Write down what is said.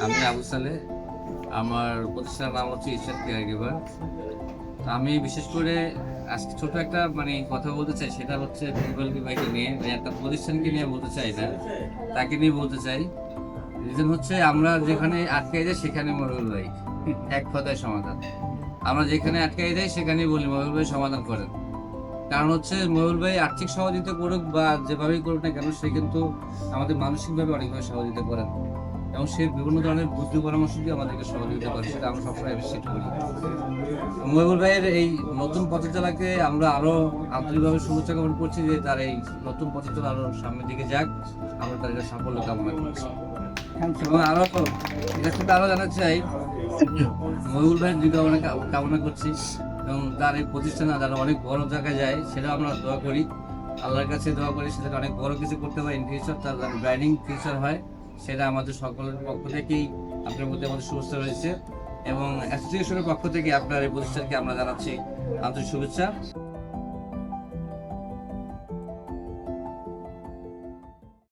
আমি আবু সালে। আমার প্রতিষ্ঠানের নাম হচ্ছে ঈশ্বর কেয়ার গিভার। আমি বিশেষ করে আজকে ছোট একটা কথা বলতে চাই, সেটা হচ্ছে মহিবুল ভাইকে নিয়ে, একটা প্রতিষ্ঠানকে নিয়ে বলতে চাই না, তাকে নিয়ে বলতে চাই। রিজন হচ্ছে আমরা যেখানে আটকে যাই সেখানে মহিবুল ভাই এক কথায় সমাধান। আমরা যেখানে আটকে যাই সেখানেই বলি মহিবুল ভাই সমাধান করেন। কারণ হচ্ছে মহিবুল ভাই আর্থিক সহযোগিতা করুক বা যেভাবেই করুক না কেন, সে কিন্তু আমাদের মানসিকভাবে অনেকভাবে সহযোগিতা করেন এবং সে বিভিন্ন ধরনের বুদ্ধি পরামর্শ দিয়ে আমাদেরকে সহযোগিতা করে, সেটা আমরা সবসময় অ্যাপ্রিসিয়েট করি। মহিবুল ভাইয়ের এই নতুন পথচলাকে আমরা আরো আন্তরিকভাবে শুভেচ্ছা জ্ঞাপন করছি, যে তার এই নতুন পথচলা আরো সামনের দিকে যাক। আমরা তার এটা সাফল্য কামনা করছি এবং আরো এটার সাথে আরো জানাতে চাই, মহিবুল ভাইয়ের দীর্ঘায়ু কামনা করছি এবং তার এই প্রতিষ্ঠানে যারা অনেক বড় জায়গায় যায় সেটাও আমরা দোয়া করি, আল্লাহর কাছে দোয়া করি সেটা অনেক বড় কিছু করতে পারে ইন ফিউচার, তার ব্রাইডিং ফিউচার হয়, সেটা আমাদের সকলের পক্ষ থেকেই আপনার মধ্যে আমাদের শুভেচ্ছা রয়েছে এবং অ্যাসোসিয়েশনের পক্ষ থেকে আপনার এই প্রতিষ্ঠানকে আমরা জানাচ্ছি আন্তরিক শুভেচ্ছা।